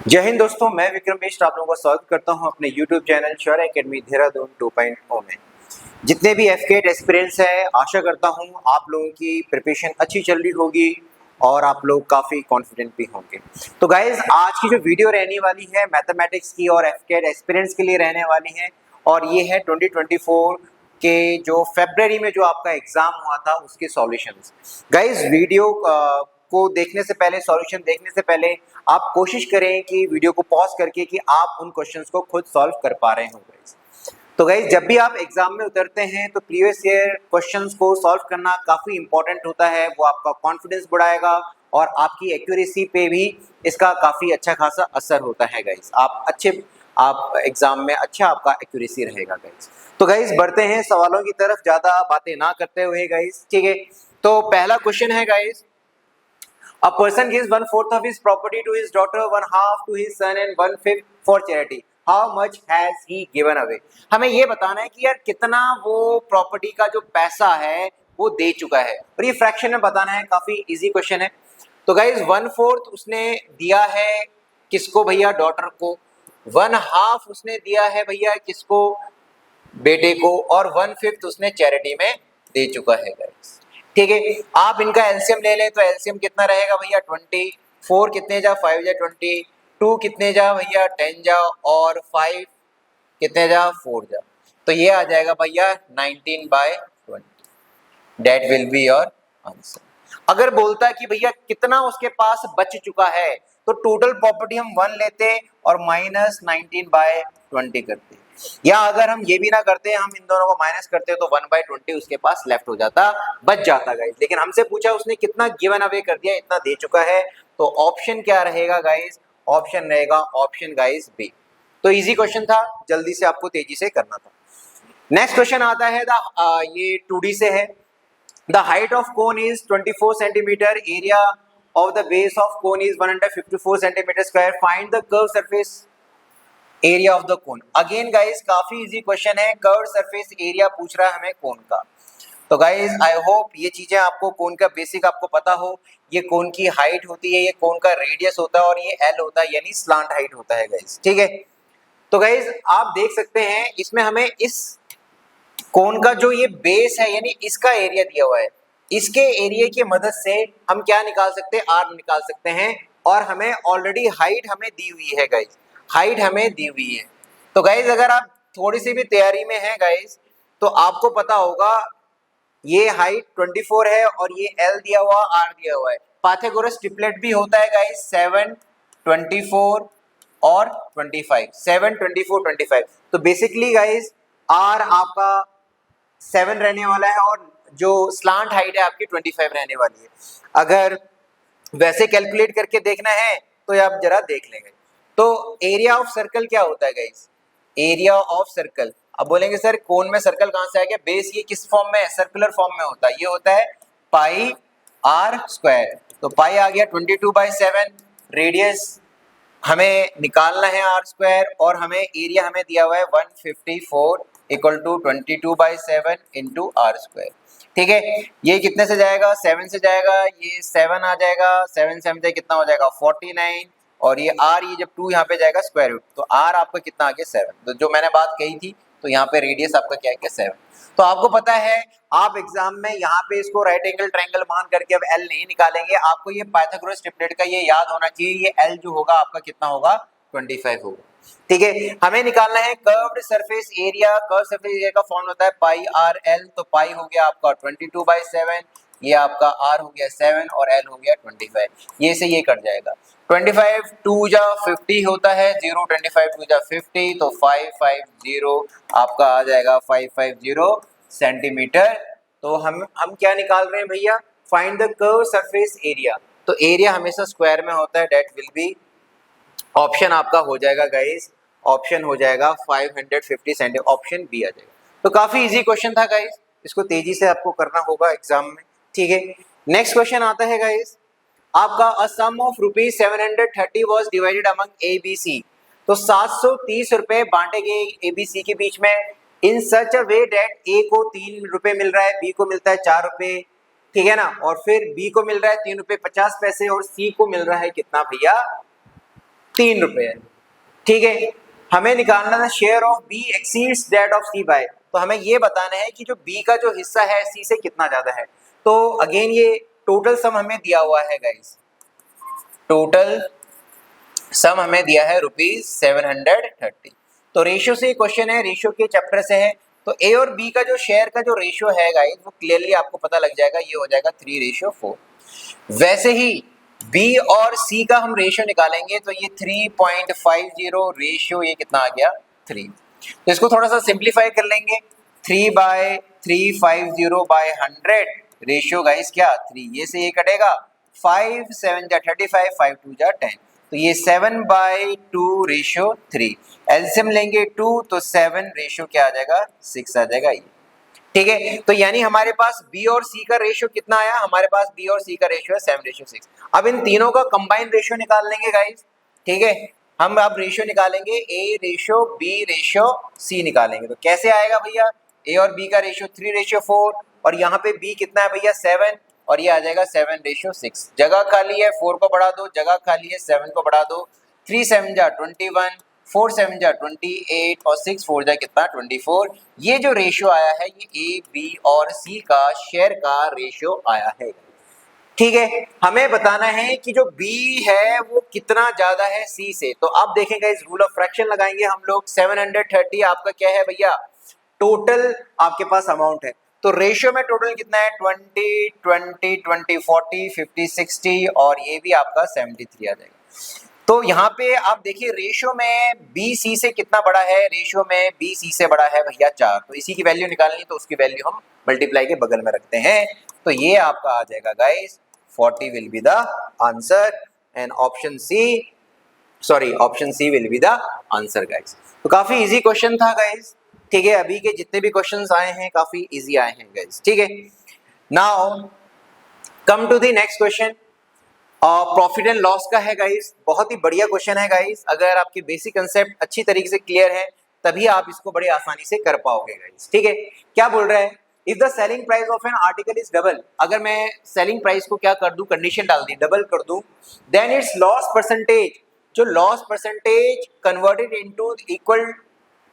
जय हिंद दोस्तों, मैं विक्रम मिश्र आप लोगों का स्वागत करता हूं अपने YouTube चैनल शौर्य एकेडमी देहरादून 2.0 में। जितने भी एफकेट एस्पिरेंट्स है, आशा करता हूं आप लोगों की प्रिपरेशन अच्छी चल रही होगी और आप लोग काफ़ी कॉन्फिडेंट भी होंगे। तो गाइज, आज की जो वीडियो रहने वाली है मैथमेटिक्स की और एफकेट एस्पिरेंट्स के लिए रहने वाली है, और ये है 2024 के जो फरवरी में जो आपका एग्जाम हुआ था उसके सॉल्यूशंस। गाइज, वीडियो को देखने से पहले, सॉल्यूशन देखने से पहले आप कोशिश करें कि वीडियो को पॉज करके कि आप उन क्वेश्चंस को खुद सॉल्व कर पा रहे हो गाइस। तो गाइस, जब भी आप एग्जाम में उतरते हैं तो प्रीवियस ईयर क्वेश्चंस को सॉल्व करना काफ़ी इंपॉर्टेंट होता है। वो आपका कॉन्फिडेंस बढ़ाएगा और आपकी एक्यूरेसी पे भी इसका काफ़ी अच्छा खासा असर होता है गाइस। आप एग्जाम में अच्छा आपका एक्यूरेसी रहेगा गाइस। तो गाइस, बढ़ते हैं सवालों की तरफ, ज़्यादा बातें ना करते हुए गाइस, ठीक है। तो पहला क्वेश्चन है guys, a person gives 1/4 of his property to his daughter, 1/2 to his son and 1/5 for charity. How much has he given away? हमें ये बताना है कि यार कितना वो प्रॉपर्टी का जो पैसा है वो दे चुका है, और ये फ्रैक्शन में बताना है। काफी इजी क्वेश्चन है। तो गाइज, 1/4 उसने दिया है किसको भैया? डॉटर को। 1/2 उसने दिया है भैया किसको? बेटे को। और 1/5 उसने चैरिटी में दे चुका है गाइस, ठीक है। आप इनका एलसीएम ले लें तो एलसीएम कितना रहेगा भैया? 20। 4 कितने जा? 5 जा 20। 2 कितने जा भैया? 10 जा। और 5 कितने जा? 4 जा। तो ये आ जाएगा भैया 19/20। That will be your answer. अगर बोलता है कि भैया कितना उसके पास बच चुका है, तो टोटल प्रॉपर्टी हम 1 लेते और माइनस 19/20 करते। या अगर हम ये भी ना करते, हम इन दोनों को माइनस करते तो 1/20 उसके पास लेफ्ट हो जाता, बच जाता गाइस। लेकिन हमसे पूछा उसने कितना गिवन अवे कर दिया, इतना दे चुका है। तो ऑप्शन क्या रहेगा गाइस? ऑप्शन रहेगा ऑप्शन गाइस बी। तो इजी क्वेश्चन था, जल्दी से आपको तेजी से करना था। नेक्स्ट क्वेश्चन आता है ये 2D से है। The height of cone is 24 centimeter. Area of the base of cone is 154 centimeter square. Find the curved surface area of the cone. Again guys, काफी इजी क्वेश्चन है। कर्व सरफेस एरिया पूछ रहा है हमें कोन का। तो गाइज, आई होप ये चीजें आपको, कोन का बेसिक आपको पता हो। ये कोन की हाइट होती है, ये कोन का रेडियस होता है, और ये एल होता है, यानी स्लांट हाइट होता है गाइज, ठीक है। तो गाइज, आप देख सकते हैं इसमें हमें इस कोन का जो ये बेस है, यानी इसका एरिया दिया हुआ है। इसके एरिया की मदद से हम क्या निकाल सकते हैं? आर निकाल सकते हैं। और हमें ऑलरेडी हाइट हमें दी हुई है गाइज, हाइट हमें दी हुई है। तो गाइज, अगर आप थोड़ी सी भी तैयारी में हैं गाइज, तो आपको पता होगा ये हाइट 24 है और ये एल दिया हुआ, आर दिया हुआ है। पाइथागोरस ट्रिपलेट भी होता है गाइज, 7, 24 और 25। 7, 24, 25। तो बेसिकली गाइज, आर आपका 7 रहने वाला है और जो स्लांट हाइट है आपकी 25 रहने वाली है। अगर वैसे कैलकुलेट करके देखना है तो आप जरा देख लेंगे। तो एरिया ऑफ सर्कल क्या होता है गाइस? एरिया ऑफ सर्कल, अब बोलेंगे सर कोन में सर्कल कहां से आ गया? बेस ये किस फॉर्म में है? सर्कुलर फॉर्म में होता है। ये होता है पाई आर स्क्वायर। तो पाई आ गया 22/7। रेडियस हमें निकालना है आर स्क्वायर, और हमें एरिया हमें दिया हुआ है 154 equal to 22/7 into R square, ठीक है। ये कितने से जाएगा? 7 से जाएगा, ये 7 आ जाएगा, 7 से जाए कितना हो जाएगा? 49। और ये आर, ये जब 2 यहाँ पे जाएगा स्क्वायर रूट, तो आर आपका कितना आ गया? 7। तो जो मैंने बात कही थी, तो यहाँ पे रेडियस आपका क्या है? 7। तो आपको पता है, आप एग्जाम में यहाँ पे इसको राइट एंगल ट्रायंगल मान करके अब एल नहीं निकालेंगे। आपको ये पाइथागोरस ट्रिपलेट का ये याद होना चाहिए। ये एल जो होगा आपका कितना होगा? 25 होगा, ठीक है। हमें निकालना है curved surface area. Curve surface area का फॉर्म होता है पाई आर एल। तो पाई हो गया आपका 22/7, ये आपका आर हो गया 7 और एल हो गया 25। ये से ये कट जाएगा। 25 2 जा 50 होता है, 0 25 2 जा 50, तो 550 आपका आ जाएगा 550 सेंटीमीटर। तो हम क्या निकाल रहे हैं भैया? Find the curve surface area. तो एरिया हमेशा स्क्वायर में होता है, डेट विल बी, ऑप्शन आपका हो जाएगा गाइस, ऑप्शन हो जाएगा 550 सेंटीमीटर, ऑप्शन बी आ जाएगा। तो काफी इजी क्वेश्चन था गाइस, इसको तेजी से आपको करना होगा एग्जाम में, ठीक है। नेक्स्ट क्वेश्चन आता है गाइस आपका, a sum of rupees 730 was divided among A B C. तो 730 रुपए बांटे गए ए बी सी के बीच में, इन सच अ वे डेट ए को 3 रुपए मिल रहा है, बी को मिलता है 4 रुपए, ठीक है ना। और फिर बी को मिल रहा है 3 रुपए 50 पैसे और सी को मिल रहा है कितना भैया? ₹3 है। ठीक है, हमें निकालना था share of B exceeds that of C by, तो हमें ये बताना है कि जो बी का जो हिस्सा है सी से कितना ज्यादा है। तो अगेन ये टोटल सम हमें दिया हुआ है गाइस, टोटल सम हमें दिया है ₹730। तो रेशियो से क्वेश्चन है, रेशियो के चैप्टर से है, तो ए और बी का जो शेयर का जो रेशियो है गाइस वो क्लियरली आपको पता लग जाएगा, ये हो जाएगा 3:4। वैसे ही बी और सी का हम रेशियो निकालेंगे तो ये 3.50 रेशियो, ये कितना आ गया 3। तो इसको थोड़ा सा सिंप्लीफाई कर लेंगे, 3/350/100 रेशियो गाइस क्या 3, ये से ये कटेगा 5 7 जा 35, 5 2 जा 10, तो ये 7/2 रेशियो 3। एलसीएम लेंगे 2 तो 7 रेशियो क्या आ जाएगा 6 आ जाएगा ये। ठीक है, तो यानी हमारे पास बी और सी का रेशियो कितना आया, हमारे पास बी और सी का रेशियो है 7:6। अब इन तीनों का कंबाइन रेशियो निकाल लेंगे गाइस। ठीक है, हम अब रेशियो निकालेंगे, A ratio B ratio C निकालेंगे। तो कैसे आएगा भैया, ए और बी का रेशियो 3:4 और यहाँ पे बी कितना है भैया 7 और ये आ जाएगा 7:6। जगह खाली है 4 को बढ़ा दो, जगह खाली है 7 को बढ़ा दो, 3 7 जा 21, 4 7 जा 28 और 6 4 जा कितना 24। ये जो रेशियो आया है ये ए बी और सी का शेयर का रेशियो आया है। ठीक है, हमें बताना है कि जो B है वो कितना ज्यादा है C से। तो आप देखेंगे इस रूल ऑफ फ्रैक्शन लगाएंगे हम लोग, 730 आपका क्या है भैया टोटल आपके पास अमाउंट है, तो रेशियो में टोटल कितना है 20 20 20 40 50 60 और ये भी आपका 73 आ जाएगा। तो यहाँ पे आप देखिए रेशियो में बी सी से कितना बड़ा है, रेशियो में बी सी से बड़ा है भैया 4, तो इसी की वैल्यू निकालनी, तो उसकी वैल्यू हम मल्टीप्लाई के बगल में रखते हैं, तो ये आपका आ जाएगा guys 40 will be the answer and option C will be the answer guys. तो काफी इजी क्वेश्चन था गाइस। ठीक है, अभी के जितने भी क्वेश्चंस आए हैं काफी इजी आए हैं गाइस। ठीक है, now come to the next question, profit and loss का है गाइस। बहुत ही बढ़िया क्वेश्चन है गाइस, अगर आपके बेसिक कंसेप्ट अच्छी तरीके से क्लियर है तभी आप इसको बड़े आसानी से कर पाओगे गाइस। ठीक है, क्या बोल रहा है, if the selling price of an article is double, अगर मैं सेलिंग प्राइस को क्या कर दूं, कंडीशन डाल दी डबल कर दूं, देन इट्स लॉस परसेंटेज, जो loss percentage converted into equal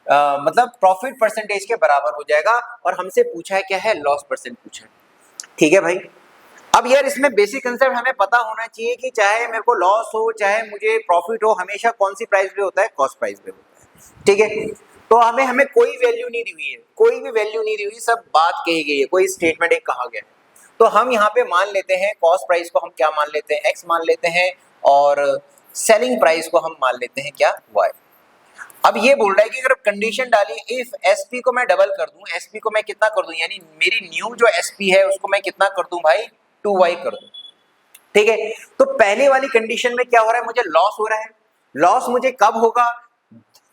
मतलब प्रॉफिट परसेंटेज के बराबर हो जाएगा, और हमसे पूछा है क्या है लॉस परसेंट पूछा है। ठीक है भाई, अब यार इसमें बेसिक कंसेप्ट हमें पता होना चाहिए कि चाहे मेरे को लॉस हो चाहे मुझे प्रॉफिट हो, हमेशा कौन सी प्राइस पे होता है, कॉस्ट प्राइस पे होता है। ठीक है, तो हमें कोई वैल्यू नहीं दी हुई है, कोई भी वैल्यू नहीं दी हुई, सब बात कही गई है, कोई स्टेटमेंट एक कहा गया है। तो हम यहाँ पे मान लेते हैं कॉस्ट प्राइस को हम क्या मान लेते हैं, एक्स मान लेते हैं, और सेलिंग प्राइस को हम मान लेते हैं क्या, वाई। अब ये बोल रहा है कि अगर कंडीशन डाली इफ एसपी को मैं डबल कर दूं, एसपी को मैं कितना कर दूं, यानी मेरी न्यू जो एसपी है उसको मैं कितना कर दूं भाई 2y कर दूं। ठीक है, तो पहले वाली कंडीशन में क्या हो रहा है, मुझे लॉस हो रहा है, लॉस मुझे कब होगा,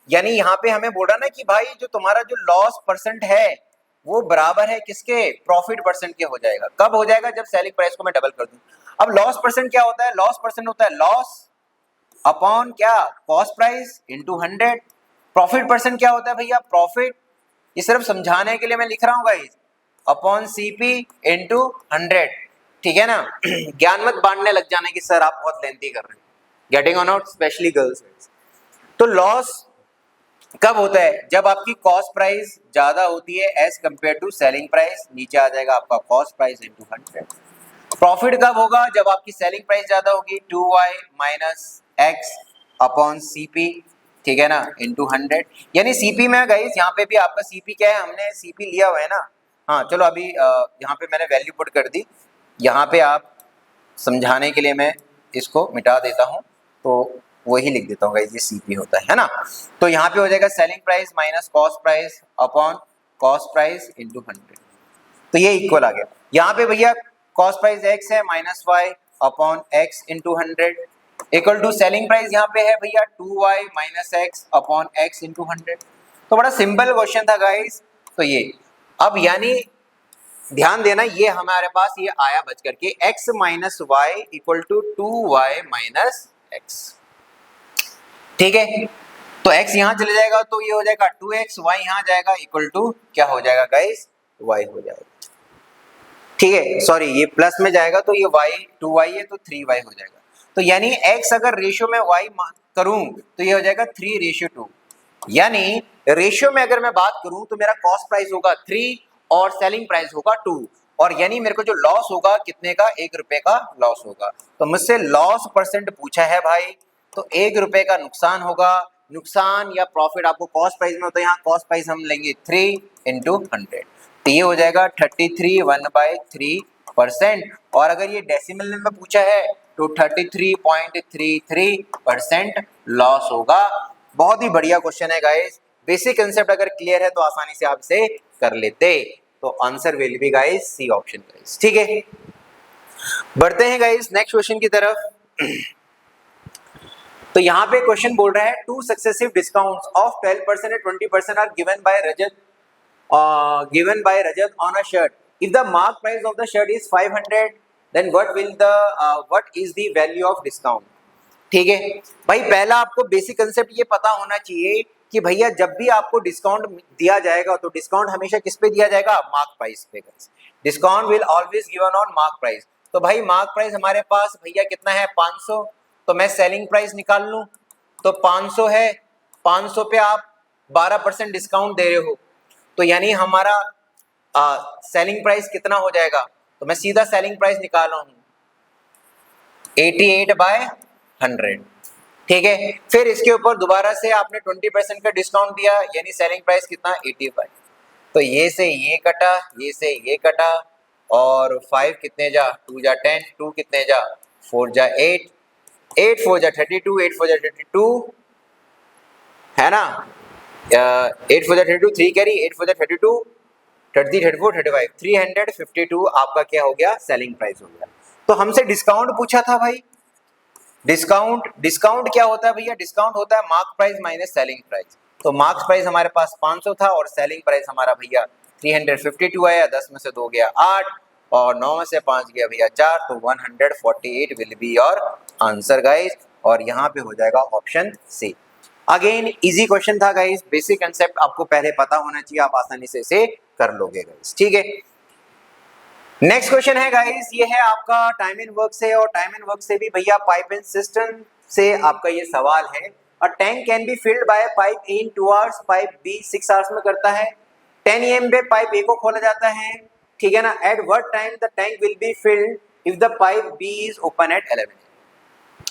यानी यहाँ पे हमें बोल रहा ना कि भाई जो तुम्हारा जो लॉस परसेंट है वो बराबर है किसके, प्रॉफिट परसेंट के हो जाएगा। कब हो जाएगा, जब सेलिंग प्राइस को मैं डबल कर दूं। अब लॉस परसेंट क्या होता है, लॉस परसेंट होता है लॉस अपॉन क्या, cost price into 100। Profit percent क्या होता है भैया, प्रॉफिट, ये सिर्फ समझाने के लिए मैं लिख रहा हूँ गाइस, अपॉन सीपी इनटू 100। ठीक है ना, ज्ञान मत बांटने लग जाने की सर आप बहुत लेंथी कर रहे हैं, getting on out, specially girls. तो लॉस कब होता है, जब आपकी कॉस्ट प्राइस ज्यादा होती है as compared to selling price, नीचे आ जाएगा आपका कॉस्ट प्राइस इनटू 100। प्रॉफिट कब होगा, जब आपकी सेलिंग प्राइस ज्यादा होगी, 2y minus x upon CP, ठीक है ना, इनटू 100। यानी सीपी में गाइस यहाँ पे भी आपका सीपी क्या है, हमने सीपी लिया हुआ है ना, हाँ चलो अभी यहाँ पे मैंने वैल्यू पुट कर दी, यहाँ पे आप समझाने के लिए मैं इसको मिटा देता हूँ, तो वही लिख देता हूँ गाइस, ये सीपी होता है ना। तो यहाँ पे हो जाएगा selling price minus cost price upon cost price into 100, तो ये इक्वल आ गया। यहाँ पे भैया कॉस्ट प्राइस x है minus Y upon x into 100 equal to selling price यहाँ पे है भैया 2y minus X upon X into 100। तो बड़ा सिंपल क्वेश्चन था गाइस। तो ये अब यानी ध्यान देना, ये हमारे पास ये आया बच करके x minus Y equal to 2y minus X. ठीक है, तो x यहाँ चले जाएगा तो ये हो जाएगा 2x, y यहाँ जाएगा इक्वल टू क्या हो जाएगा गाइस, y हो जाएगा। ठीक है, सॉरी ये प्लस में जाएगा तो ये y 2y है तो 3y हो जाएगा। तो यानी x अगर रेशियो में y करूं तो ये हो जाएगा 3:2। यानी रेशियो में अगर मैं बात करूं तो मेरा कॉस्ट प्राइस होगा 3 और सेलिंग प्राइस होगा 2, और यानी मेरे को जो लॉस होगा कितने का, 1 रुपए का लॉस होगा। तो मुझसे लॉस परसेंट पूछा है भाई, तो 1 रुपए का नुकसान होगा। नुकसान या प्रॉफिट आपको कॉस्ट प्राइस में होता है, यहाँ कॉस्ट प्राइस हम लेंगे 3 × 100, तो ये हो जाएगा 33 1/3%। और अगर ये डेसिमल में पूछा है तो 33.33% लॉस होगा। बहुत ही बढ़िया क्वेश्चन है गाइस। बेसिक कंसेप्ट अगर क्लियर है तो आसानी से आप इसे कर लेते। तो answer will be guys C option guys, ठीक है। बढ़ते हैं गाइस नेक्स्ट क्वेश्चन की तरफ। तो यहाँ पे क्वेश्चन बोल रहा है two successive discounts of 12% and 20% are given by Rajat on a shirt. If the mark price of the shirt is 500 then what is the value of discount. ठीक है भाई, पहला आपको बेसिक कंसेप्ट ये पता होना चाहिए कि भैया जब भी आपको डिस्काउंट दिया जाएगा तो डिस्काउंट हमेशा किस पे दिया जाएगा, मार्क प्राइस पे। Discount will always given on mark price. तो भाई मार्क प्राइस हमारे पास भैया कितना है, 500। तो मैं सेलिंग प्राइस निकाल लूं तो 500 है, 500 पे आप 12% डिस्काउंट दे रहे हो, तो यानी हमारा सेलिंग प्राइस कितना हो जाएगा। तो मैं सीधा सेलिंग प्राइस निकाल रहा हूं 88/100। ठीक है, फिर इसके ऊपर दोबारा से आपने 20% का डिस्काउंट दिया, यानी सेलिंग प्राइस कितना, 85। तो ये से ये कटा, ये से ये कटा, और 5 कितने जा, 2 जा 10, 2 कितने जा 4 जा 8, 8 4 जा 32, 8 4 जा 32 है ना, 8 4 जा 32, 3 कैरी, 8 4 जा 32, 30 34 35, 352 आपका क्या हो गया, सेलिंग प्राइस हो गया। तो हमसे डिस्काउंट पूछा था भाई। डिस्काउंट क्या होता है भैया, डिस्काउंट होता है mark price minus selling price. तो मार्क प्राइस हमारे पास 500 था और सेलिंग प्राइस हमारा भैया 352 आया, 10 में से 2 गया 8 और 9 में से 5 गया भैया 4, तो 148 will be your answer guys. और यहाँ पे हो जाएगा option C. Again easy question था गाइस, बेसिक कंसेप्ट आपको पहले पता होना चाहिए, आप आसानी से इसे कर लोगे गाइस, ठीक है। नेक्स्ट क्वेश्चन है गाइस, ये है आपका टाइम एंड वर्क से, और टाइम एंड वर्क से भी भैया पाइप एंड सिस्टम से आपका ये सवाल है। A tank can be filled by pipe A in 2 hours, pipe B 6 hours में करता है। 10 AM पे पाइप ए को खोला जाता है, ठीक है ना। At what time the tank will be filled if the pipe B is open at 11।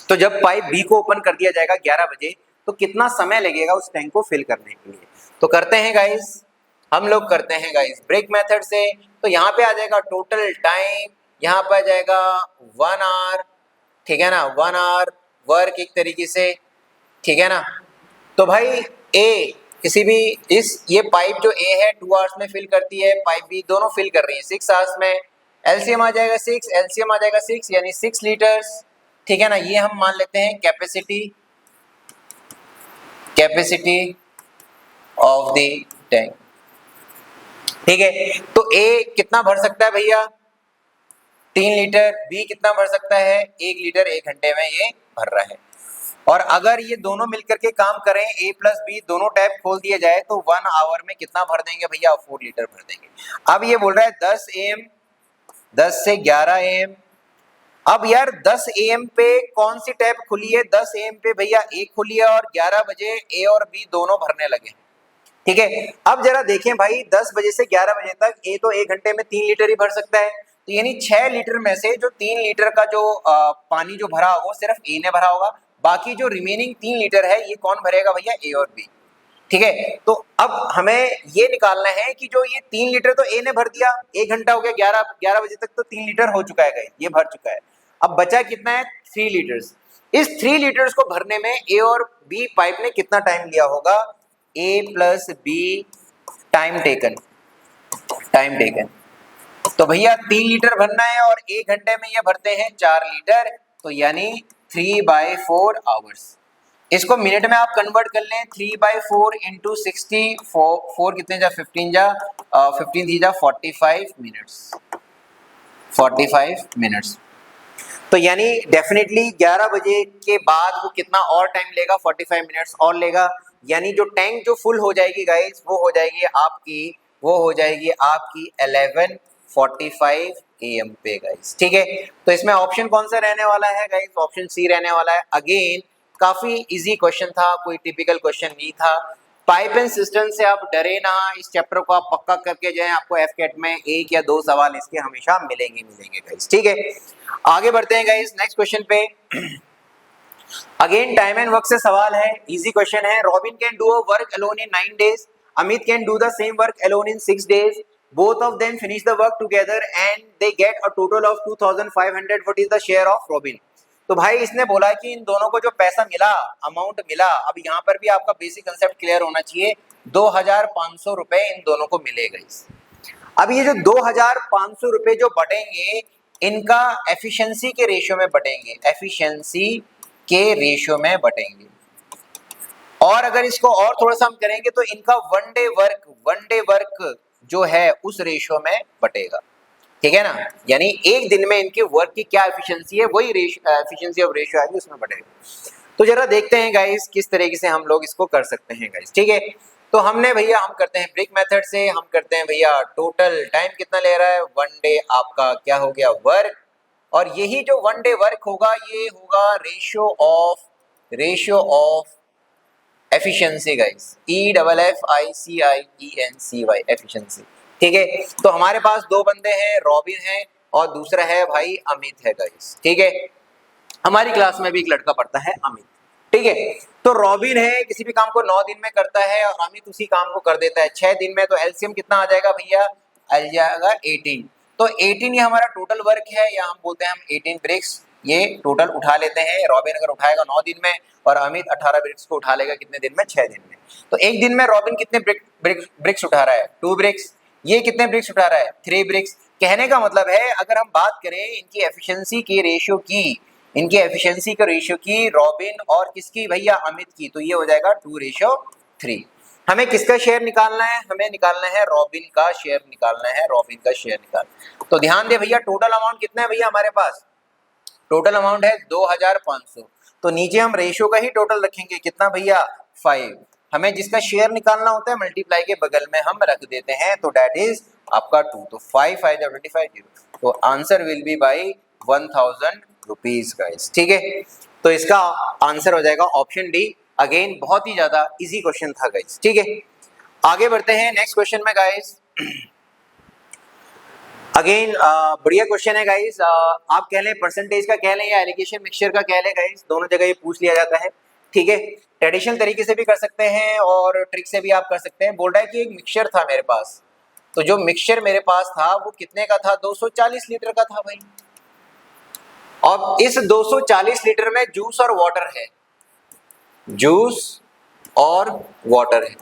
तो जब पाइप बी को ओपन कर दिया जाएगा 11 बजे, तो कितना समय लगेगा उस टैंक को फिल करने के लिए। तो करते हैं गाइस, हम लोग करते हैं गाइस ब्रेक मेथड से। तो यहाँ पे आ जाएगा टोटल टाइम, यहाँ पे आ जाएगा 1 आवर, ठीक है ना, 1 आवर वर्क एक तरीके से, ठीक है ना। तो भाई ए किसी भी ये पाइप जो ए है 2 आवर्स में फिल करती है, पाइप बी दोनों फिल कर रही है 6 आवर्स में। एलसीएम आ जाएगा 6, एलसीएम आ जाएगा 6 यानी 6 लीटर्स, ठीक है ना। ये हम मान लेते हैं कैपेसिटी ऑफ द टैंक, ठीक है। तो ए कितना भर सकता है भैया, 3 लीटर। बी कितना भर सकता है, 1 लीटर 1 घंटे में ये भर रहा है। और अगर ये दोनों मिलकर के काम करें, ए प्लस बी दोनों टैप खोल दिए जाए, तो 1 आवर में कितना भर देंगे भैया, 4 लीटर भर देंगे। अब ये बोल रहा है 10 AM, 10 से 11 AM। अब यार 10 AM पे कौन सी टैप खुली है, 10 AM पे भैया एक खुली है, और 11 बजे ए और बी दोनों भरने लगे, ठीक है। अब जरा देखें भाई, 10 बजे से 11 बजे तक ए तो 1 घंटे में 3 लीटर ही भर सकता है, तो यानी 6 लीटर में से जो 3 लीटर का जो पानी जो भरा होगा सिर्फ ए ने भरा होगा, बाकी जो रिमेनिंग 3 लीटर है ये कौन भरेगा भैया, ए और बी, ठीक है। तो अब हमें ये निकालना है कि जो ये 3 लीटर तो ए ने भर दिया, 1 घंटा हो गया, 11 बजे तक तो 3 लीटर हो चुका है, ये भर चुका है। अब बचा कितना है, 3 लीटर्स। इस 3 लीटर्स को भरने में ए और बी पाइप ने कितना टाइम लिया होगा, ए प्लस बी टाइम टेकन। तो भैया 3 लीटर भरना है और 1 घंटे में ये भरते हैं 4 लीटर, तो यानी 3/4 आवर्स। इसको मिनट में आप कन्वर्ट कर लें, 3/4 इंटू 60, 4 कितने जा 15 जा 15 थी जा 45 मिनट्स, 45 मिनट्स। तो यानी डेफिनेटली 11 बजे के बाद वो कितना और टाइम लेगा, 45 मिनट्स और लेगा। यानी जो टैंक जो फुल हो जाएगी गाइस, वो हो जाएगी आपकी 11:45 एम पे गाइस। ठीक है, तो इसमें ऑप्शन कौन सा रहने वाला है गाइस? ऑप्शन सी रहने वाला है। अगेन काफी इजी क्वेश्चन था, कोई टिपिकल क्वेश्चन नहीं था। पाइप एंड सिस्टम से आप डरे ना, इस चैप्टर को आप पक्का करके जाएं, आपको एफकेट में एक या दो सवाल इसके हमेशा मिलेंगे गाइस। ठीक है, आगे बढ़ते हैं गाइस नेक्स्ट क्वेश्चन पे। अगेन टाइम एंड वर्क से सवाल है, इजी क्वेश्चन है। Robin can do a work alone in 9 days, Amit can do the same work alone in 6 days, both of them finish the work together and they get a total of 2500, what is the share of Robin? तो भाई इसने बोला कि इन दोनों को जो पैसा मिला, अमाउंट मिला, अब यहाँ पर भी आपका बेसिक कंसेप्ट क्लियर होना चाहिए, 2500 रुपए इन दोनों को मिलेगा। अब ये जो 2500 रुपए जो बटेंगे, इनका एफिशिएंसी के रेशियो में बटेंगे, एफिशिएंसी के रेशियो में बटेंगे। और अगर इसको और थोड़ा सा हम करेंगे तो इनका वन डे वर्क जो है उस रेशियो में बटेगा। ठीक है ना, यानी एक दिन में इनके वर्क की क्या एफिशिएंसी है, वही एफिशिएंसी ऑफ रेशियो आएगी, उसमें बटेगा। तो जरा देखते हैं गाइस किस तरीके से हम लोग इसको कर सकते हैं गाइस। ठीक है, तो हमने भैया हम करते हैं ब्रेक मेथड से, हम करते हैं भैया टोटल टाइम कितना ले रहा है, वन डे आपका क्या हो गया वर्क, और यही जो वन डे वर्क होगा ये होगा ratio of efficiency guys, EFFICIENCY efficiency. ठीक है, तो हमारे पास दो बंदे हैं, रॉबिन है और दूसरा है भाई अमित है गाइस। ठीक है, हमारी क्लास में भी एक लड़का पढ़ता है अमित। ठीक है, तो रॉबिन है किसी भी काम को 9 दिन में करता है और अमित उसी काम को कर देता है 6 दिन में, तो एलसीएम कितना आ जाएगा भैया, आ जाएगा 18। तो 18 ये हमारा टोटल वर्क है, या हम बोलते हैं हम 18 ब्रिक्स ये टोटल उठा लेते हैं। रॉबिन अगर उठाएगा 9 दिन में और अमित 18 ब्रिक्स को उठा लेगा कितने दिन में, 6 दिन में। तो एक दिन में रॉबिन कितने ब्रिक्स उठा रहा है, 2 ब्रिक्स। ये कितने ब्रिक्स उठा रहा है, 3 ब्रिक्स। कहने का मतलब है अगर हम बात करें इनकी एफिशिएंसी के रेशियो की, इनकी एफिशिएंसी के रेशियो की, रॉबिन और किसकी भैया, अमित की, तो ये हो जाएगा 2:3। हमें किसका शेयर निकालना है, हमें निकालना है रॉबिन का शेयर निकालना है, रॉबिन का शेयर निकालना। तो ध्यान दे भैया, टोटल अमाउंट कितना है भैया हमारे पास, टोटल अमाउंट है 2500। तो नीचे हम रेशियो का ही टोटल रखेंगे, कितना भैया 5। हमें जिसका शेयर निकालना होता है मल्टीप्लाई के बगल में हम रख देते हैं, तो दैट इज आपका 2। तो 5 5 25 तो answer will B by 1000 rupees guys. ठीक है, तो इसका आंसर हो जाएगा ऑप्शन डी। अगेन बहुत ही ज्यादा इजी क्वेश्चन था गाइस। ठीक है, आगे बढ़ते हैं नेक्स्ट क्वेश्चन में गाइस। अगेन बढ़िया क्वेश्चन है गाइस, आप कह लें परसेंटेज का कह लें या एलिगेशन मिक्सचर का कह लें गाइस, दोनों जगह ये पूछ लिया जाता है। ठीक है, ट्रेडिशनल तरीके से भी कर सकते हैं और ट्रिक से भी आप कर सकते हैं। बोल रहा है कि एक मिक्सचर था मेरे पास, तो जो मिक्सचर मेरे पास था वो कितने का था, 240 लीटर का था भाई। और इस 240 लीटर में जूस और वाटर है, जूस और वाटर है।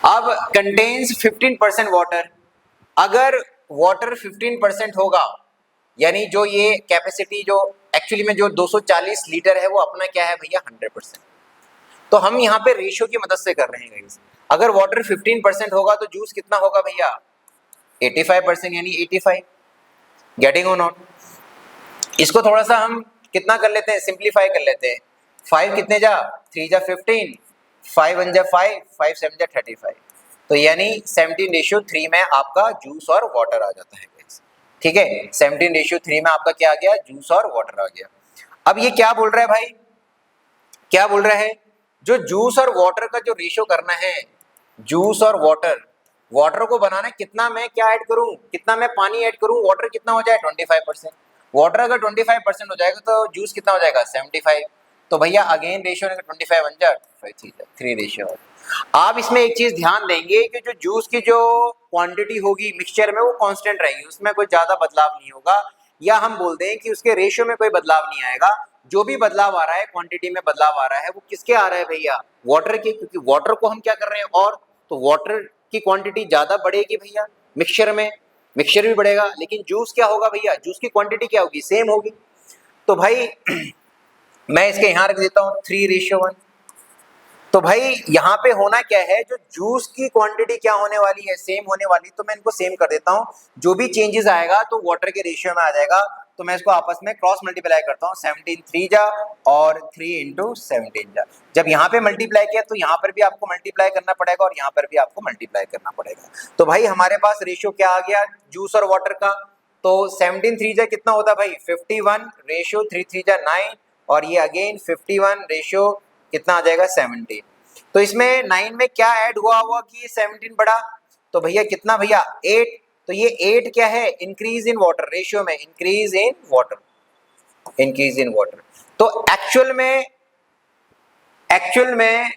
अब कंटेन्स 15% वाटर। अगर वाटर 15% होगा, यानी जो ये कैपेसिटी जो एक्चुअली में जो 240 लीटर है वो अपना क्या है भैया 100%। तो हम यहाँ पे रेशियो की मदद से कर रहे हैं गाइस। अगर वाटर 15% होगा तो जूस कितना होगा भैया 85%, यानी 85। गेटिंग और नॉट। इसको थोड़ा सा हम कितना कर लेते हैं, सिंप्लीफाई कर लेते हैं। 5 कितने जा, 3 जा 15, 5 1 जा 5, 5 7 जा 35। तो यानी 17:3 में आपका जूस और वाटर आ जाता है गाइस। ठीक है, 17:3 में आपका क्या आ गया, जूस और वाटर आ गया। अब ये क्या बोल रहा है भाई, क्या बोल रहा है, जो जूस और वाटर का जो रेशियो करना है, जूस और वाटर को बनाना कितना मैं क्या ऐड करूं, कितना मैं पानी ऐड करूं, वाटर कितना हो जाए 25%। वाटर अगर 25% हो जाएगा तो जूस कितना हो जाएगा 75। तो भैया अगेन रेशियो 25 बन जाए 3 रेशियो। आप इसमें एक चीज ध्यान देंगे कि जो जूस की जो क्वांटिटी होगी मिक्सचर में वो कांस्टेंट रहेगी, उसमें कोई ज्यादा बदलाव नहीं होगा, या हम बोलते हैं कि उसके रेशियो में कोई बदलाव नहीं आएगा। जो भी बदलाव आ रहा है, क्वांटिटी में बदलाव आ रहा है, वो किसके आ रहा है भैया, वाटर के, क्योंकि वाटर को हम क्या कर रहे हैं, और तो वाटर की क्वांटिटी ज्यादा बढ़ेगी भैया मिक्सचर में, मिक्सचर भी बढ़ेगा, लेकिन जूस क्या होगा भैया, जूस की क्वांटिटी क्या होगी, सेम होगी। तो भाई मैं इसके यहां रख देता हूं 3:1। तो भाई यहाँ पे होना क्या है, जो जूस की क्वांटिटी क्या होने वाली है, सेम होने वाली, तो मैं इनको सेम कर देता हूँ। जो भी चेंजेस आएगा तो वाटर के रेशियो में आ जाएगा, तो मैं इसको आपस में क्रॉस मल्टीप्लाई करता हूँ, 17 3 जा और 3 × 17 जा। जब यहाँ पे मल्टीप्लाई किया तो यहाँ पर भी आपको मल्टीप्लाई करना पड़ेगा और यहाँ पर भी आपको मल्टीप्लाई करना पड़ेगा। तो भाई हमारे पास रेशियो क्या आ गया जूस और वाटर का, तो 17 3 जा कितना होता है भाई 51 रेशियो 3 3 जा 9 और ये अगेन 51 रेशियो कितना आ जाएगा 17। तो इसमें 9 में क्या ऐड हुआ कि 17 बढ़ा, तो भैया कितना भैया 8, तो ये 8 क्या है इंक्रीज इन वाटर रेशियो में, increase in water, increase in water. तो एक्चुअल में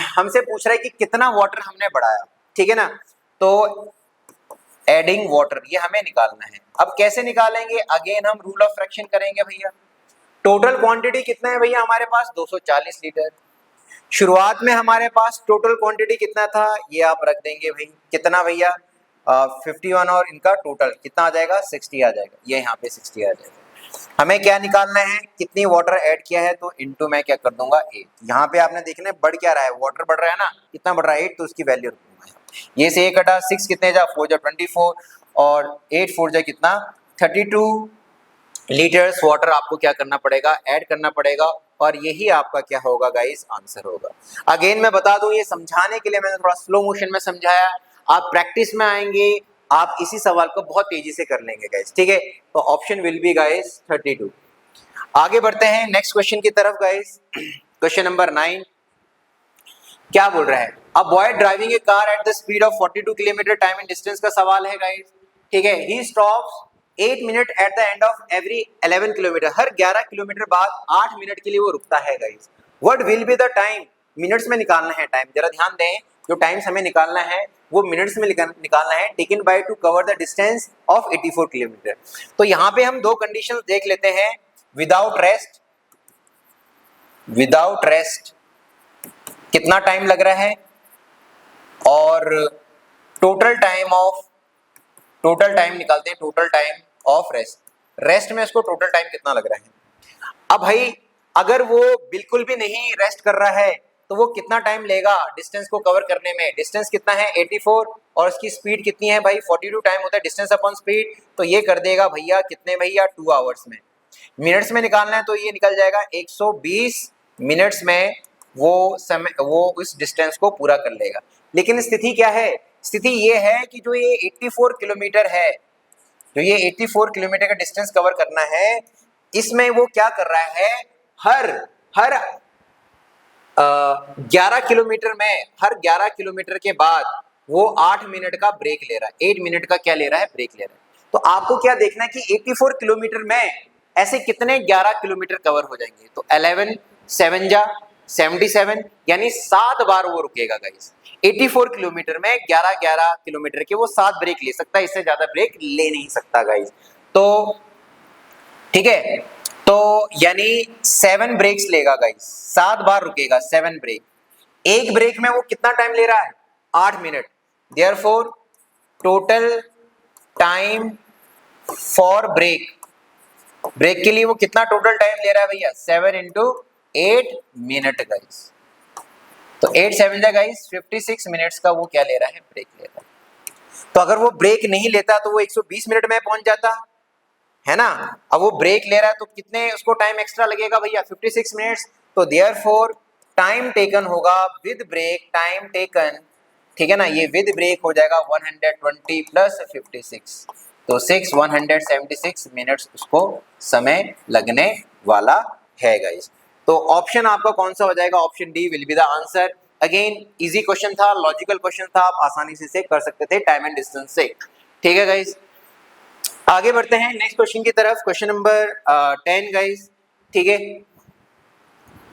हमसे पूछ रहा है कि कितना वाटर हमने बढ़ाया, ठीक है ना, तो एडिंग वाटर ये हमें निकालना है। अब कैसे निकालेंगे, अगेन हम रूल ऑफ फ्रैक्शन करेंगे भैया। टोटल क्वांटिटी कितना है भैया हमारे पास 240 लीटर, शुरुआत में हमारे पास टोटल क्वांटिटी कितना था ये आप रख देंगे भाई, कितना भैया 51 और इनका टोटल कितना आ जाएगा 60 आ जाएगा, ये यहाँ पे 60 आ जाएगा। हमें क्या निकालना है कितनी वाटर ऐड किया है, तो इनटू मैं क्या कर दूंगा 8। यहाँ पे आपने देखना है बढ़ क्या रहा है, वाटर बढ़ रहा है ना, कितना बढ़ रहा है 8, तो उसकी वैल्यू रखूंगा ये से 1 कटा 6 कितने जा 4 जा 24 और 8 4 जा कितना 32 लीटर्स वाटर आपको क्या करना पड़ेगा ऐड करना पड़ेगा, और यही आपका क्या होगा गाइस आंसर होगा। अगेन मैं बता दूं ये समझाने के लिए मैंने थोड़ा स्लो मोशन में समझाया, आप प्रैक्टिस में आएंगे आप इसी सवाल को बहुत तेजी से कर लेंगे गाइस, ठीक है। तो ऑप्शन विल बी गाइस 32। आगे बढ़ते हैं नेक्स्ट क्वेश्चन की तरफ गाइस। क्वेश्चन नंबर 9 क्या बोल रहा है, avoid driving a car at the speed of 42 kilometre time and distance का सवाल है गाइस, ठीक है। He stops 8 minute at the end of every 11 kilometre, हर 11 किलोमीटर बाद 8 मिनट के लिए वो रुकता है guys. What will be the time, minutes में निकालना है टाइम, जरा ध्यान दें जो टाइम्स हमें निकालना है वो मिनट्स में निकालना है, taken by two cover the distance of 84 kilometre. तो यहाँ पे हम दो कंडीशंस देख लेते हैं, विदाउट रेस्ट, विदाउट रेस्ट कितना टाइम लग रहा है, और टोटल टाइम निकालते हैं, total time of rest, rest में इसको टोटल टाइम कितना लग रहा है। अब भाई अगर वो बिल्कुल भी नहीं रेस्ट कर रहा है तो वो कितना टाइम लेगा डिस्टेंस को कवर करने में, डिस्टेंस कितना है 84 और उसकी स्पीड कितनी है भाई 42 टाइम होता है डिस्टेंस अपॉन स्पीड, तो ये कर देगा भैया कितने भैया 2 आवर्स में। मिनट्स में निकालना है तो ये निकल जाएगा 120 मिनट्स में वो समय वो उस डिस्टेंस को पूरा कर लेगा। लेकिन स्थिति क्या है, स्थिति ये है कि जो ये 84 किलोमीटर है, जो ये 84 किलोमीटर का डिस्टेंस कवर करना है, इसमें वो क्या कर रहा है हर 11 किलोमीटर में, हर 11 किलोमीटर के बाद वो 8 मिनट का ब्रेक ले रहा है, 8 मिनट का क्या ले रहा है ब्रेक ले रहा है। तो आपको क्या देखना है कि 84 किलोमीटर में ऐसे कितने 11 किलोमीटर कवर हो जाएंगे, तो 11 7 जा 77 यानी 7 बार वो रुकेगा गाइस। 84 किलोमीटर में 11 किलोमीटर के वो 7 ब्रेक ले सकता है, इससे ज्यादा ब्रेक ले नहीं सकता गाइस। तो ठीक है, तो यानी 7 ब्रेक्स लेगा गाइस, 7 बार रुकेगा 7 ब्रेक। एक ब्रेक में वो कितना टाइम ले रहा है 8 minute, therefore total time for break के लिए वो कितना टोटल टाइम ले रहा है भैया 7 into 8 मिनट गाइस। तो 8 7 जा गाइस 56 मिनट्स का वो क्या ले रहा है ब्रेक ले रहा है। तो अगर वो ब्रेक नहीं लेता तो वो 120 मिनट में पहुंच जाता है ना। अब वो ब्रेक ले रहा है तो कितने उसको टाइम एक्स्ट्रा लगेगा भैया 56 मिनट्स। तो देयरफॉर टाइम टेकन होगा विद ब्रेक, टाइम टेकन, ठीक है ना, ये विद ब्रेक हो जाएगा 120 प्लस 56, तो 176 मिनट्स उसको समय लगने वाला है गाइस। तो ऑप्शन आपका कौन सा हो जाएगा, option D will be the answer. Again easy question था, लॉजिकल क्वेश्चन था, आप आसानी से कर सकते थे टाइम एंड डिस्टेंस से, ठीक है गाइस। आगे बढ़ते हैं नेक्स्ट क्वेश्चन की तरफ, क्वेश्चन नंबर 10 गाइस, ठीक है।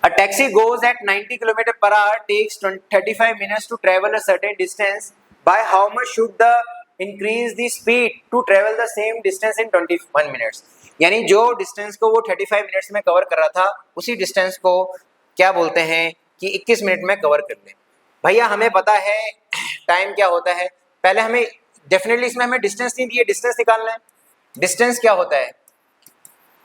A taxi goes at 90 km per hour, takes 35 minutes to travel a certain distance. By how much should the increase the speed to travel the same distance in 21 minutes? यानी जो distance को वो 35 minutes में cover कर रहा था उसी distance को क्या बोलते हैं कि 21 मिनट में कवर कर ले। भैया हमें पता है टाइम क्या होता है, पहले हमें डेफिनेटली इसमें हमें डिस्टेंस नहीं दिए, डिस्टेंस निकालना है। डिस्टेंस क्या होता है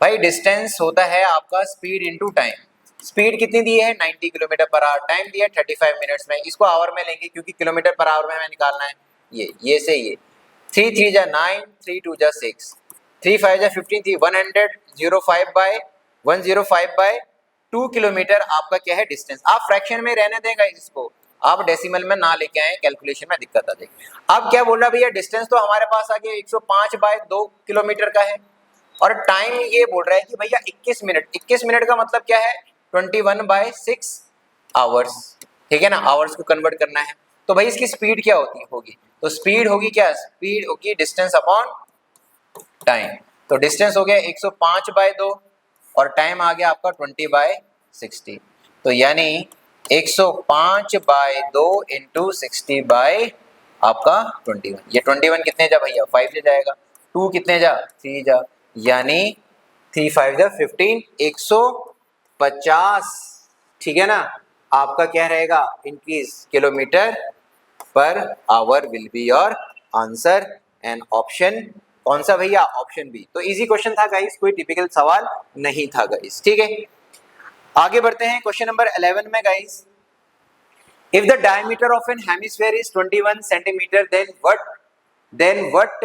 भाई, डिस्टेंस होता है आपका स्पीड इनटू टाइम। स्पीड कितनी दी है 90 किलोमीटर पर आवर, टाइम दिया 35 मिनट्स में, इसको आवर में लेंगे क्योंकि किलोमीटर पर आवर में हमें निकालना है। ये से ये 3 3 जा 9, 3 2 जा 6, 3 5 जा 15, 3 105 बाय 2 किलोमीटर आपका क्या है डिस्टेंस। आप फ्रैक्शन में रहने देगा इसको, आप डेसिमल में ना लेके आए, कैलकुलेशन में दिक्कत आ जाएगी। अब क्या बोल रहा भैया, डिस्टेंस तो हमारे पास आ गया 105 बाय 2 किलोमीटर का है, और टाइम ये बोल रहा है कि भैया 21 मिनट। 21 मिनट का मतलब क्या है, 21/6 आवर्स, ठीक है ना, आवर्स को कन्वर्ट करना है। तो भाई इसकी स्पीड क्या होगी, तो स्पीड होगी क्या, स्पीड होगी डिस्टेंस अपॉन टाइम। तो डिस्टेंस हो गया 105 बाय 2 और टाइम आ गया आपका 20/60। तो यानी 105 बाय 2 इंटू 60 बाय आपका 21। ये 21 कितने जा भैया, 5 से जाएगा, 2 कितने जा, 3 जा, यानी 3 5 जा 15, 150, ठीक है ना। आपका क्या रहेगा, increase kilometre per hour will be your answer, and option कौन सा भैया, ऑप्शन बी। तो इजी क्वेश्चन था गाइस, कोई टिपिकल सवाल नहीं था गाइस, ठीक है। आगे बढ़ते हैं क्वेश्चन नंबर 11 में guys. If the diameter of an hemisphere is 21 centimetre then what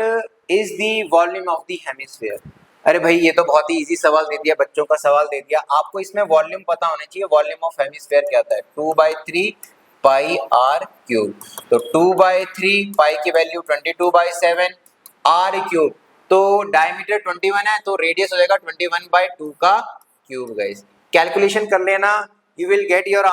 is the volume of the hemisphere. अरे भाई ये तो बहुत ही इजी सवाल दे दिया, बच्चों का सवाल दे दिया। आपको इसमें वॉल्यूम पता होना चाहिए, वॉल्यूम ऑफ हेमिस्फीयर क्या होता है, 2/3 पाई आर क्यूब। तो 2/3 पाई की वैल्यू 22/7 आर क्यूब। तो डायमीटर 21 है, तो रेडियस हो जाएगा 21/2 का क्यूब गाइस। कैलकुलेशन कर लेना, you will get your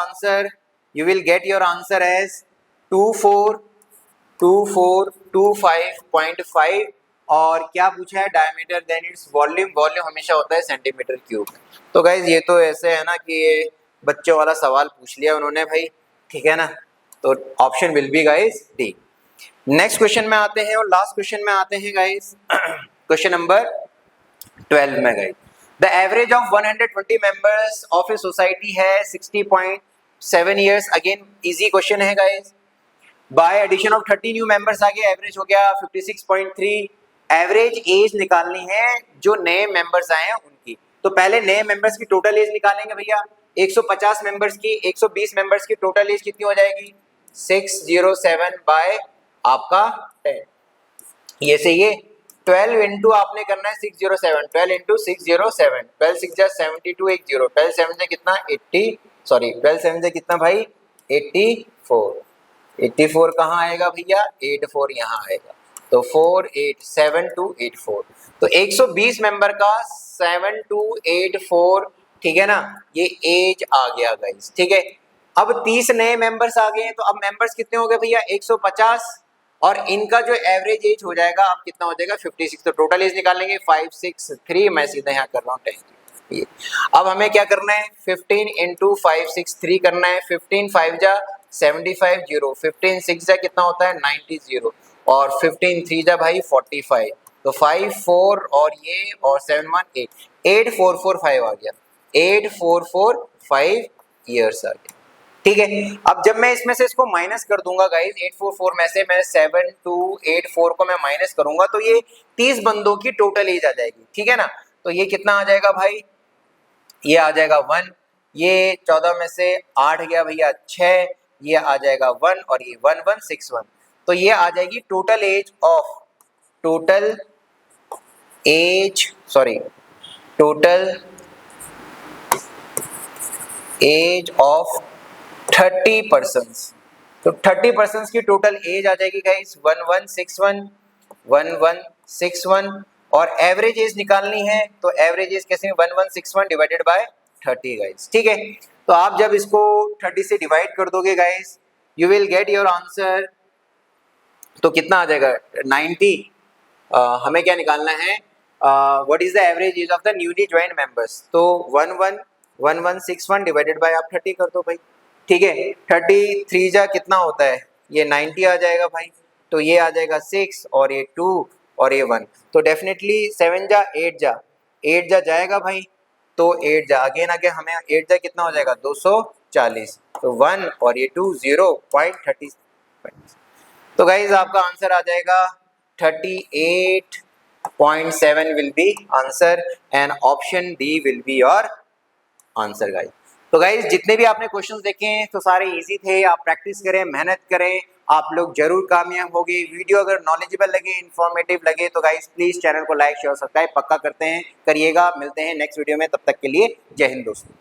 answer as 2425.5। और क्या पूछा है, डायमीटर देन इट्स वॉल्यूम हमेशा होता है सेंटीमीटर क्यूब। तो गाइज ये तो ऐसे है ना कि ये बच्चों वाला सवाल पूछ लिया उन्होंने भाई, ठीक है ना। तो option will be guys D. Next question में आते हैं और लास्ट क्वेश्चन में आते हैं गाइज, क्वेश्चन नंबर 12 में guys. The average of 120 members of a society है 60.7 ईयर्स। अगेन इजी क्वेश्चन है guys. By addition of 30 new members आ गए, एवरेज हो गया 56.3। एवरेज एज निकालनी है जो नए मेंबर्स आए हैं उनकी। तो पहले नए मेंबर्स की टोटल एज निकालेंगे भैया। 150 मेंबर्स की, 120 मेंबर्स की टोटल एज कितनी हो जाएगी, 607 बाय आपका 10। ये से ये 12 इंटू आपने करना है 607, 12 इंटू 607, 12 6 जा 72, 10, 12 7 से कितना 80, सॉरी 12 7 से कितना भाई 84। 84 कहाँ आएगा भैया, 84 यहाँ आएगा। तो 4 8 7 2 8 4। तो 120 मेंबर का 7 2 8 4, ठीक है ना, ये एज आ गया गाइस, ठीक है। अब 30 नए मेंबर्स आ गए हैं, तो अब मेंबर्स कितने हो गए भैया 150, और इनका जो एवरेज एज हो जाएगा अब कितना हो जाएगा 56। तो टोटल एज निकालेंगे 563, मैं सीधा यहाँ कर रहा हूँ 10। अब हमें क्या करना है, 15 इंटू 563 करना है। 15 5 जा 75 0, 15 6 जा कितना होता है 90 0, और 15 3 जा भाई 45। तो 5 4 और ये और 7 1 8, 8445 आ गया, 8445 ईयर्स आ गया, ठीक है। अब जब मैं इसमें से इसको माइनस कर दूंगा गाइस, 844 में से मैं 7284 को मैं माइनस करूंगा, तो ये 30 बंदों की टोटल एज आ जाएगी, ठीक है ना। तो ये कितना आ जाएगा भाई, ये आ जाएगा 1, ये 14 में से 8 गया भैया 6, ये आ जाएगा 1, और ये 1161। तो ये आ जाएगी टोटल एज ऑफ 30 पर्सन्स। तो 30 पर्सन्स की टोटल एज आ जाएगी गाइस 1161। और एवरेज एज निकालनी है, तो एवरेज एज कैसे, 1161 डिवाइडेड बाय 30 गाइस, ठीक है। तो आप जब इसको 30 से डिवाइड कर दोगे guys, you will get your answer. तो कितना आ जाएगा 90। हमें क्या निकालना है, what is the average age of the newly join members. तो 1161 डिवाइडेड बाय आप 30 कर दो भाई, ठीक है। 33 जा कितना होता है, ये 90 आ जाएगा भाई। तो ये आ जाएगा 6 और ये 2 और ये 1। तो डेफिनेटली 7 जा 8 जा जाएगा भाई। तो 8 जा अगेन हमें 8 जा कितना हो जाएगा 240। तो 1 और ये 2 0.30। तो गाइज आपका आंसर आ जाएगा 38.7 will be answer, and option D will be your answer guys. तो गाइज जितने भी आपने क्वेश्चंस देखे हैं तो सारे इजी थे। आप प्रैक्टिस करें, मेहनत करें, आप लोग जरूर कामयाब होंगे। वीडियो अगर नॉलेजेबल लगे, इन्फॉर्मेटिव लगे तो गाइज प्लीज चैनल को लाइक शेयर सब्सक्राइब पक्का करिएगा। मिलते हैं नेक्स्ट वीडियो में, तब तक के लिए जय हिंद दोस्तों।